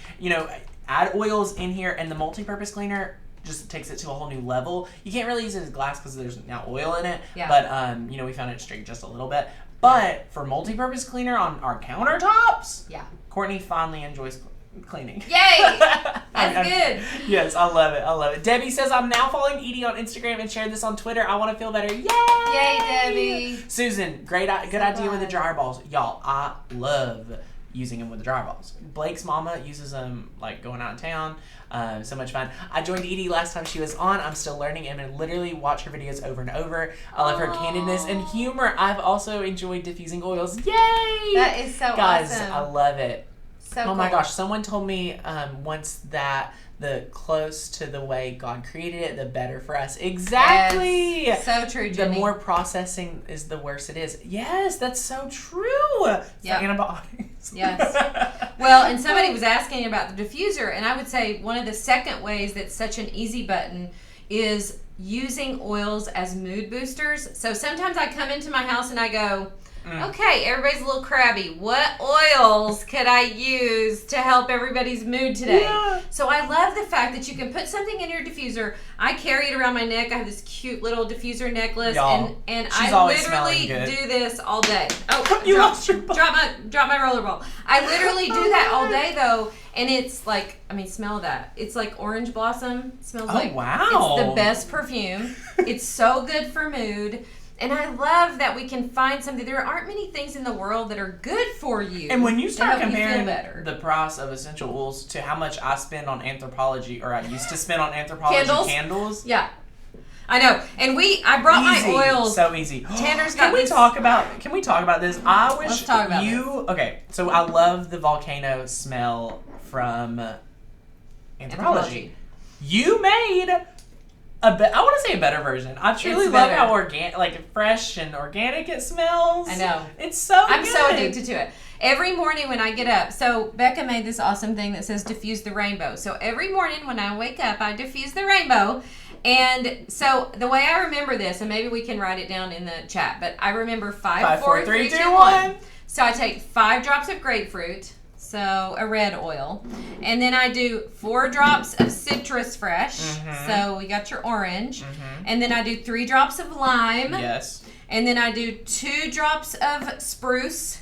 Add oils in here, and the multi-purpose cleaner just takes it to a whole new level. You can't really use it as glass because there's now oil in it. But we found it straight just a little bit. But for multi-purpose cleaner on our countertops, Courtney finally enjoys cleaning. Yay! That's good. Yes, I love it. Debbie says, I'm now following Edie on Instagram and sharing this on Twitter. I want to feel better. Yay! Yay, Debbie. Susan, good idea with the dryer balls. Y'all, I love using them with the dryer balls. Blake's mama uses them like going out of town. So much fun. I joined Edie last time she was on. I'm still learning and I literally watch her videos over and over. I love her candidness and humor. I've also enjoyed diffusing oils. Yay! That is so Guys, awesome. I love it. So my gosh, someone told me once that the close to the way God created it, the better for us. Exactly. Yes. So true, Jenny. The more processing is, the worse it is. Yes, that's so true. It's like antibiotics. Yes. Well, and somebody was asking about the diffuser, and I would say one of the second ways that's such an easy button is using oils as mood boosters. So sometimes I come into my house and I go, okay, everybody's a little crabby. What oils could I use to help everybody's mood today? Yeah. So I love the fact that you can put something in your diffuser. I carry it around my neck. I have this cute little diffuser necklace, and I literally do this all day. Oh, you lost your ball. Drop my rollerball. I literally do that all day though, and it's like, smell that. It's like orange blossom. It smells like wow. It's the best perfume. It's so good for mood. And I love that we can find something. There aren't many things in the world that are good for you. And when you start comparing the price of essential oils to how much I spend on Anthropologie, or I used to spend on Anthropologie candles. Yeah. I know. And I brought my oils. So easy. Tanner's got Can we talk about this? I wish Let's talk about this. Okay, so I love the volcano smell from Anthropologie. You made I want to say a better version. I truly love how fresh and organic it smells. I know. It's so good. I'm so addicted to it. every morning when I get up, so Becca made this awesome thing that says diffuse the rainbow. So every morning when I wake up, I diffuse the rainbow. And so the way I remember this, and maybe we can write it down in the chat, but I remember 5, 4, 3, 2, 1. So I take 5 drops of grapefruit, so a red oil, and then I do 4 drops of citrus fresh, so we got your orange, and then I do 3 drops of lime, and then I do 2 drops of spruce,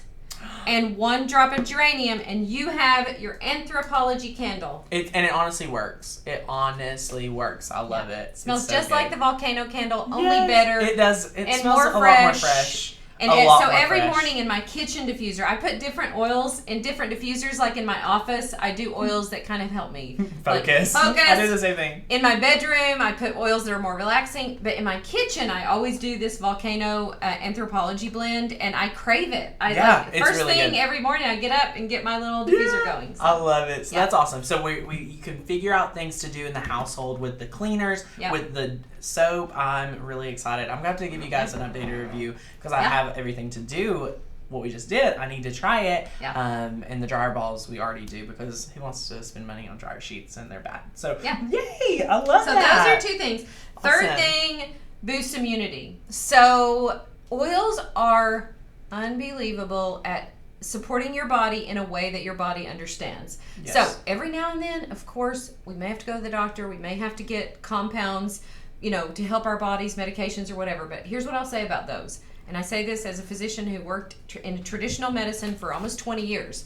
and 1 drop of geranium, and you have your anthropology candle. And it honestly works. It honestly works. I love it. Smells just like the volcano candle, only better. It does. It and smells more a lot more fresh. And so every morning in my kitchen diffuser, I put different oils in different diffusers. Like in my office, I do oils that kind of help me focus. I do the same thing. In my bedroom, I put oils that are more relaxing. But in my kitchen, I always do this volcano anthropology blend, and I crave it. It's first really thing good. every morning, I get up and get my little diffuser going. So. I love it. So that's awesome. So you can figure out things to do in the household with the cleaners, with the soap. I'm really excited. I'm going to have to give you guys an updated review because I have everything to do what we just did. I need to try it. And the dryer balls we already do because who wants to spend money on dryer sheets and they're bad. So yay! I love that. So those are 2 things. Third thing, boost immunity. So oils are unbelievable at supporting your body in a way that your body understands. So every now and then, of course, we may have to go to the doctor. We may have to get compounds, to help our bodies, medications or whatever. But here's what I'll say about those. And I say this as a physician who worked in traditional medicine for almost 20 years.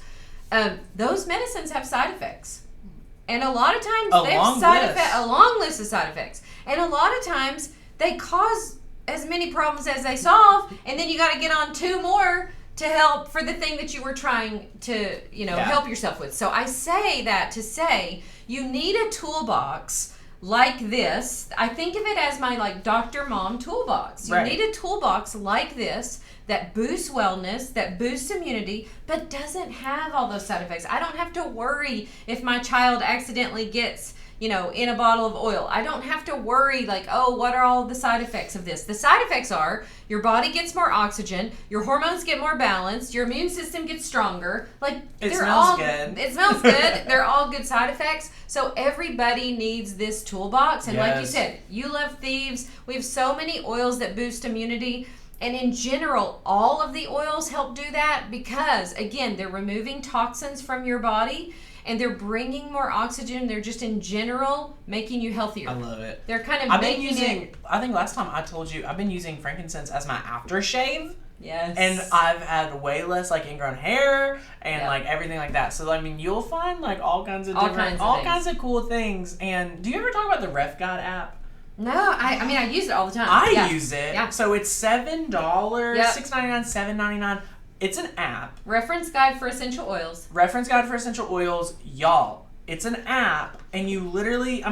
Those medicines have side effects. And a lot of times they have a long list of side effects. And a lot of times they cause as many problems as they solve. And then you got to get on 2 more to help for the thing that you were trying to, help yourself with. So I say that to say you need a toolbox like this. I think of it as my Dr. Mom toolbox. You need a toolbox like this that boosts wellness, that boosts immunity, but doesn't have all those side effects. I don't have to worry if my child accidentally gets, in a bottle of oil. I don't have to worry what are all the side effects of this? The side effects are your body gets more oxygen, your hormones get more balanced, your immune system gets stronger. It smells good. It smells good. They're all good side effects. So everybody needs this toolbox. And like you said, you love Thieves. We have so many oils that boost immunity. And in general, all of the oils help do that because, again, they're removing toxins from your body. And they're bringing more oxygen. They're just in general making you healthier. I love it. They're kind of I think last time I told you, I've been using frankincense as my aftershave. Yes. And I've had way less ingrown hair and everything like that. So you'll find all kinds of kinds of cool things. And do you ever talk about the Ref God app? No, I use it all the time. I use it. Yeah. So it's $7, $6.99, $7.99. It's an app. Reference guide for essential oils. Y'all. It's an app, and you literally,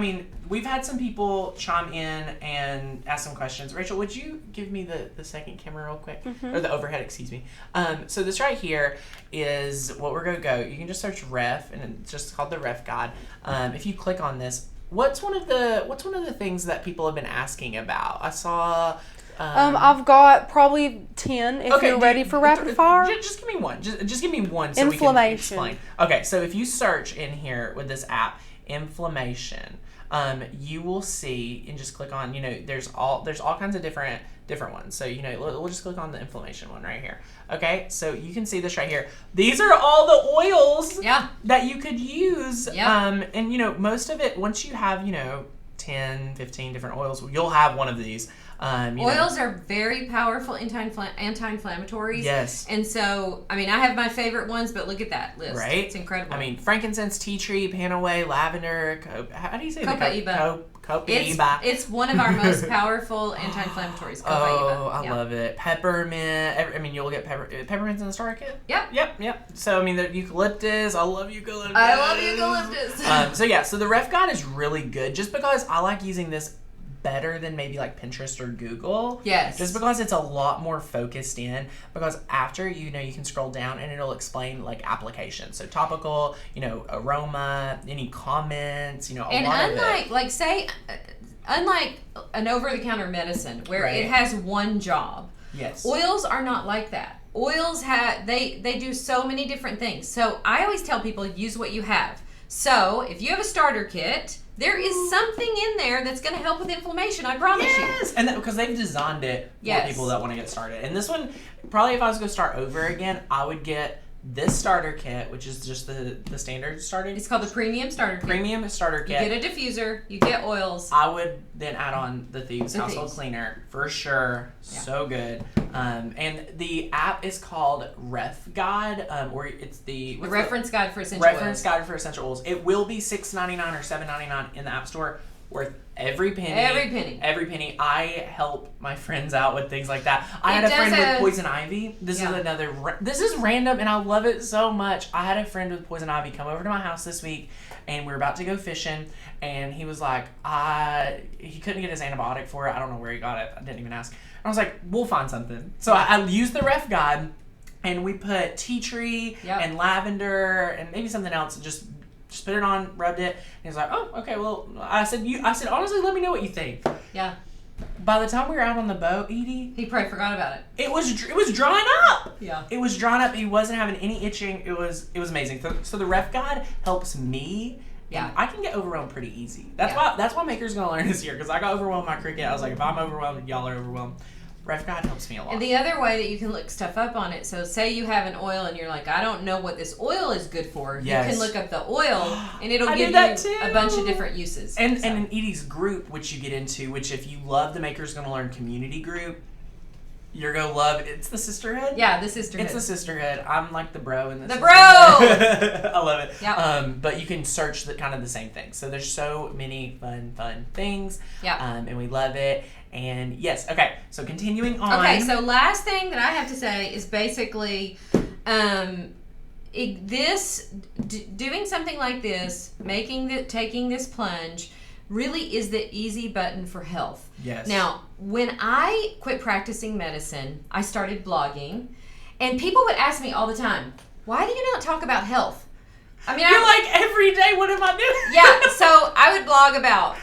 we've had some people chime in and ask some questions. Rachel, would you give me the second camera real quick? Or the overhead, excuse me. So this right here is what we're going to go. You can just search Ref, and it's just called the Ref God. If you click on this, what's one of the things that people have been asking about? I saw... I've got probably 10 if you're ready for rapid fire. Just give me one. Just give me one so inflammation. We can explain. Okay, so if you search in here with this app, inflammation, you will see and just click on, there's all kinds of different ones. So, we'll just click on the inflammation one right here. Okay, so you can see this right here. These are all the oils that you could use. And, most of it, once you have, 10, 15 different oils, you'll have one of these. Oils are very powerful anti-inflammatories. Yes. And so, I have my favorite ones, but look at that list. Right? It's incredible. Frankincense, tea tree, panaway, lavender, how do you say that? Copaiba. It's one of our most powerful anti-inflammatories. Oh, I love it. Peppermint. You'll get peppermint's in the starter kit? Yep. So, the eucalyptus. I love eucalyptus. So the Ref God is really good just because I like using this better than maybe Pinterest or Google. Yes. Just because it's a lot more focused in. Because after, you can scroll down and it'll explain applications. So topical, aroma, any comments, a lot of it. Unlike an over-the-counter medicine where it has one job. Yes. Oils are not like that. oils they do so many different things. So I always tell people, use what you have. So if you have a starter kit, there is something in there that's going to help with inflammation, I promise you. Yes, and because they've designed it for people that want to get started. And this one, probably if I was going to start over again, I would get this starter kit, which is just the standard starter. It's called the premium starter kit. Premium starter kit. You get a diffuser, you get oils. I would then add on the Thieves household cleaner for sure. Yeah. So good. And the app is called Ref Guide, or it's the reference guide for essential oils. Reference guide for essential oils. It will be $6.99 or $7.99 in the App Store. Worth every penny. Every penny. I help my friends out with things like that. I had a friend with poison ivy. This is random, and I love it so much. I had a friend with poison ivy come over to my house this week, and we were about to go fishing, and he was like, he couldn't get his antibiotic for it. I don't know where he got it. I didn't even ask. And I was like, we'll find something. So I used the Ref Guide, and we put tea tree and lavender and maybe something else, just put it on, rubbed it, and he's like, oh, okay, well, I said, honestly, let me know what you think. Yeah. By the time we were out on the boat, Edie, he probably forgot about it. It was drying up. Yeah. It was drying up. He wasn't having any itching. It was amazing. So the Ref Guide helps me. Yeah. I can get overwhelmed pretty easy. That's why Maker's gonna learn this year, because I got overwhelmed with my Cricut. I was like, if I'm overwhelmed, y'all are overwhelmed. Ref Guide helps me a lot. And the other way that you can look stuff up on it, so say you have an oil and you're like, I don't know what this oil is good for. Yes. You can look up the oil and it'll give you a bunch of different uses. And in Edie's group, which you get into, which if you love the Maker's Gonna Learn community group, you're gonna love it. It's the sisterhood. Yeah, the sisterhood. It's the sisterhood. I'm like the bro in this. The bro. I love it. Yeah. But you can search kind of the same thing. So there's so many fun things. Yeah. And we love it. And yes, okay. So continuing on. Okay. So last thing that I have to say is basically, doing something like this, taking this plunge, really is the easy button for health. Yes. Now, when I quit practicing medicine, I started blogging, and people would ask me all the time, why do you not talk about health? I mean, you're like, every day, what am I doing? Yeah, so I would blog about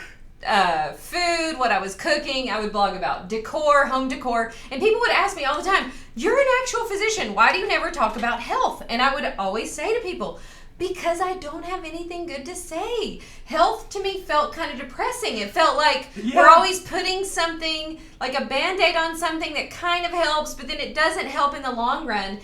food, what I was cooking. I would blog about decor, home decor, and people would ask me all the time, you're an actual physician, why do you never talk about health? And I would always say to people, because I don't have anything good to say. Health to me felt kind of depressing. It felt like we're always putting something, like a Band-Aid on something that kind of helps, but then it doesn't help in the long run.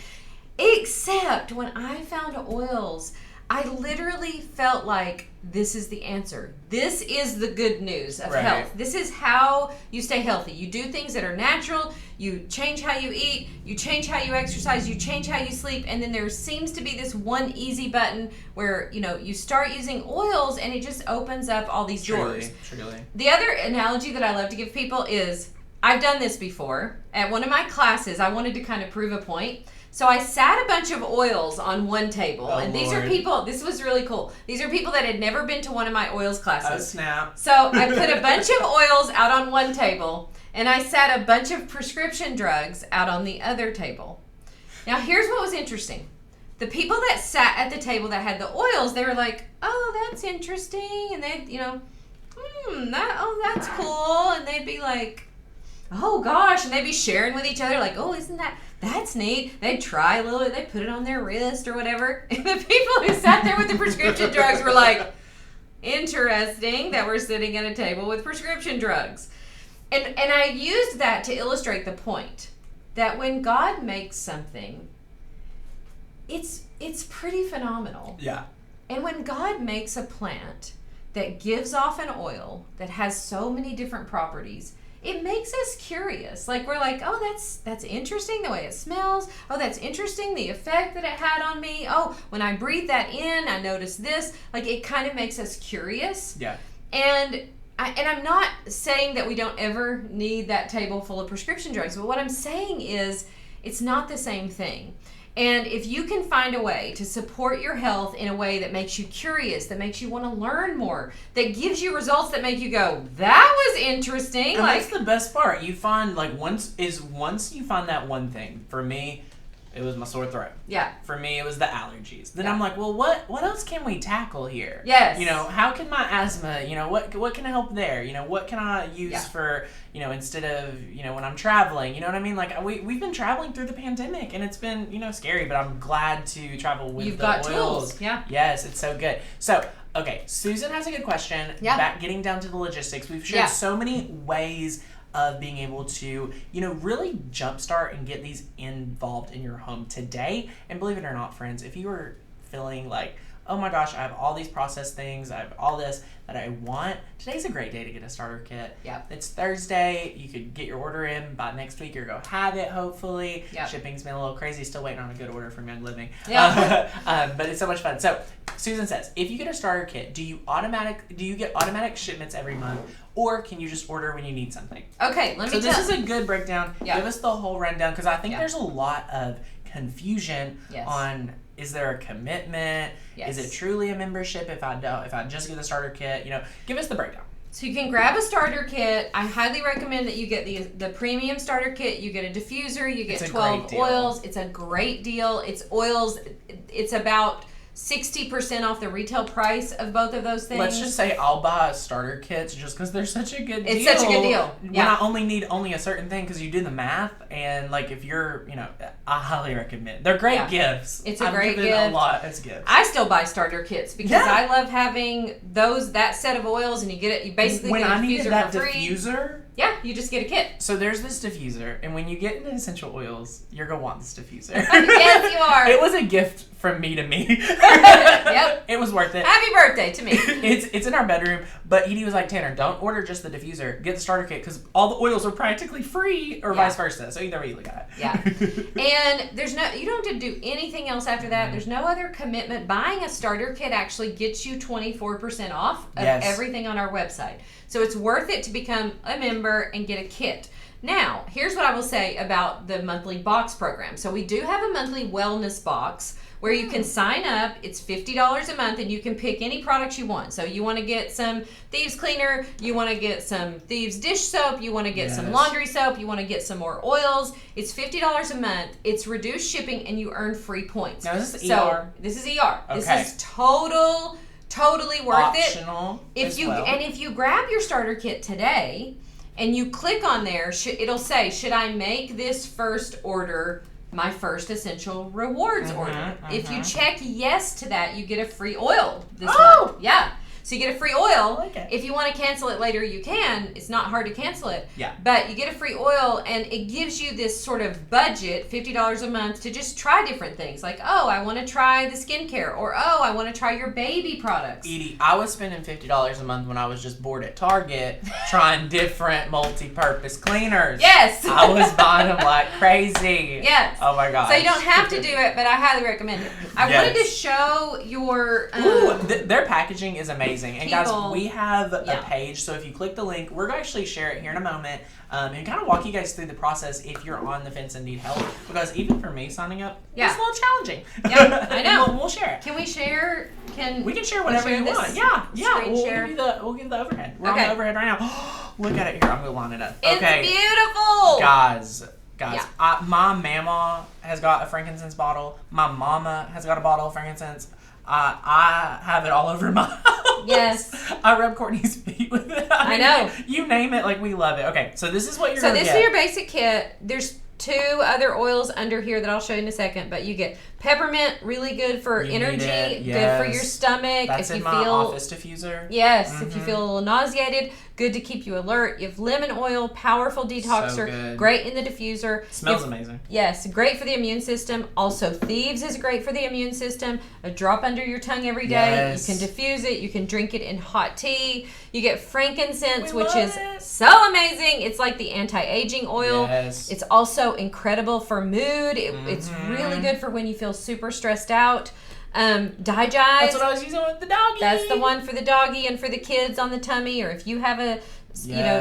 Except when I found oils, I literally felt like this is the answer. This is the good news of health. This is how you stay healthy. You do things that are natural. You change how you eat. You change how you exercise. You change how you sleep. And then there seems to be this one easy button where, you start using oils and it just opens up all these doors. Truly. The other analogy that I love to give people is, I've done this before. At one of my classes, I wanted to kind of prove a point. So I sat a bunch of oils on one table, and these are people, this was really cool. These are people that had never been to one of my oils classes. Oh, snap. So I put a bunch of oils out on one table, and I sat a bunch of prescription drugs out on the other table. Now here's what was interesting. The people that sat at the table that had the oils, they were like, oh, that's interesting, and they'd, that's cool, and they'd be like, oh gosh, and they'd be sharing with each other like, oh, that's neat. They'd try a little bit, they'd put it on their wrist or whatever. And the people who sat there with the prescription drugs were like, interesting that we're sitting at a table with prescription drugs. And I used that to illustrate the point that when God makes something, it's pretty phenomenal. Yeah. And when God makes a plant that gives off an oil that has so many different properties, it makes us curious. Like, we're like, oh, that's interesting the way it smells. Oh, that's interesting the effect that it had on me. Oh, when I breathe that in, I notice this. Like, it kind of makes us curious. Yeah. And I'm not saying that we don't ever need that table full of prescription drugs, but what I'm saying is it's not the same thing. And if you can find a way to support your health in a way that makes you curious, that makes you want to learn more, that gives you results that make you go, that was interesting. And that's the best part. You find, once you find that one thing, for me, It was my sore throat. Yeah. For me, it was the allergies. Then Yeah. I'm like, well, what else can we tackle here? Yes. You know, how can my asthma, you know, what can help there? You know, what can I use for, you know, instead of, you know, when I'm traveling? You know what I mean? Like, we've been traveling through the pandemic, and it's been, you know, scary, but I'm glad to travel with You've the got oils. tools. Yeah. Yes, it's so good. So, okay, Susan has a good question. Yeah. Getting down to the logistics. We've shared so many ways of being able to, you know, really jumpstart and get these involved in your home today. And believe it or not, friends, if you are feeling like, oh my gosh, I have all these processed things, I have all this that I want, today's a great day to get a starter kit. Yep. It's Thursday. You could get your order in by next week or go have it, hopefully. Yep. Shipping's been a little crazy. Still waiting on a good order from Young Living. Yeah. But it's so much fun. So Susan says, if you get a starter kit, do you get automatic shipments every month, or can you just order when you need something? Okay, let me So this is a good breakdown. Yeah. Give us the whole rundown, because I think Yeah. there's a lot of confusion on, is there a commitment? Yes. Is it truly a membership if I just get the starter kit? You know, give us the breakdown. So you can grab a starter kit. I highly recommend that you get the premium starter kit. You get a diffuser. You get It's a 12 great deal. oils. It's a great deal. It's oils. It's about 60% off the retail price of both of those things. Let's just say I'll buy starter kits just because they're such a good deal. It's such a good deal. When Yeah. I only need a certain thing, because you do the math, and like if you're, you know, I highly recommend. They're great gifts. It's a I've great given gift. a lot as gifts. I still buy starter kits because I love having that set of oils, and you get it. You basically when get a I needed diffuser that for free. diffuser. Yeah, you just get a kit. So there's this diffuser, and when you get into essential oils, you're gonna want this diffuser. Yes, you are. It was a gift from me to me. Yep. It was worth it. Happy birthday to me. It's in our bedroom, but Edie was like, Tanner, don't order just the diffuser. Get the starter kit, because all the oils are practically free, or vice versa. So either way you look at it. Yeah. And you don't have to do anything else after that. There's no other commitment. Buying a starter kit actually gets you 24% off of everything on our website. So it's worth it to become a member and get a kit. Now, here's what I will say about the monthly box program. So we do have a monthly wellness box where you can sign up. It's $50 a month, and you can pick any products you want. So you want to get some Thieves Cleaner, you want to get some Thieves dish soap, you want to get some laundry soap, you want to get some more oils. It's $50 a month. It's reduced shipping, and you earn free points. Now, is this ER? This is ER. Okay. This is totally worth Optional it. If you grab your starter kit today and you click on there, it'll say, should I make this first order my first essential rewards order? If you check yes to that, you get a free oil this month. Yeah. So you get a free oil. I like it. If you want to cancel it later, you can. It's not hard to cancel it. Yeah. But you get a free oil, and it gives you this sort of budget, $50 a month, to just try different things. Like, oh, I want to try the skincare, or oh, I want to try your baby products. Edie, I was spending $50 a month when I was just bored at Target trying different multi-purpose cleaners. Yes. I was buying them like crazy. Yes. Oh my gosh. So you don't have to do it, but I highly recommend it. I wanted to show your... their packaging is amazing. And guys, we have a page, so if you click the link, we're going to actually share it here in a moment, and kind of walk you guys through the process if you're on the fence and need help. Because even for me signing up, it's a little challenging. Yeah, I know. We'll share it. Can we share? We can share whatever you want. Yeah. Share? We'll give the overhead. We're on the overhead right now. Look at it here. I'm going to line it up. It's beautiful. Guys, my mama has got a frankincense bottle. My mama has got a bottle of frankincense. I have it all over my house. Yes. I rub Courtney's feet with it. I know. You name it, like, we love it. Okay, so this is what you're going to get. So this is your basic kit. There's 2 other oils under here that I'll show you in a second, but you get peppermint, really good for energy, good for your stomach. That's if you in my feel office diffuser. Yes, if you feel a little nauseated, good to keep you alert. You have lemon oil, powerful detoxer, great in the diffuser. Smells amazing. Yes, great for the immune system. Also, Thieves is great for the immune system. A drop under your tongue every day. Yes. You can diffuse it. You can drink it in hot tea. You get frankincense, which is it. so amazing. It's like the anti-aging oil. Yes. It's also incredible for mood. It's really good for when you feel super stressed out. Digest. That's what I was using with the doggy. That's the one for the doggy and for the kids on the tummy, or if you have a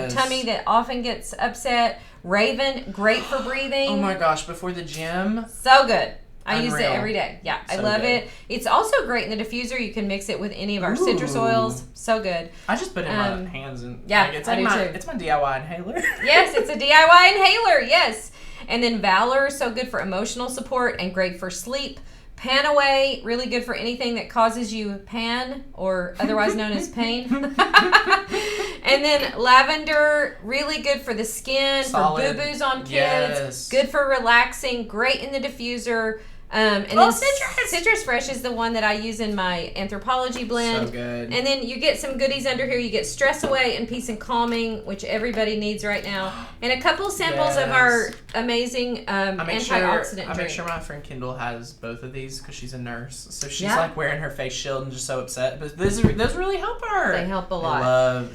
tummy that often gets upset. Raven, great for breathing. Oh my gosh, before the gym. So good. I use it Unreal. every day. Yeah, So I love good. it. It's also great in the diffuser. You can mix it with any of our citrus oils. So good. I just put it in my hands and yeah, it's I like do too. it's my DIY inhaler. Yes, it's a DIY inhaler. Yes. And then Valor, so good for emotional support and great for sleep. Pan Away, really good for anything that causes you pan, or otherwise known as pain. And then Lavender, really good for the skin, Solid. for boo-boos on kids. Yes. Good for relaxing, great in the diffuser. And Oh, then Citrus! Citrus Fresh is the one that I use in my Anthropology blend. So good. And then you get some goodies under here. You get Stress Away and Peace and Calming, which everybody needs right now. And a couple samples of our amazing antioxidant I make drink. sure my friend Kendall has both of these because she's a nurse. So she's Yeah. like wearing her face shield and just so upset. But those really help her. They help a lot.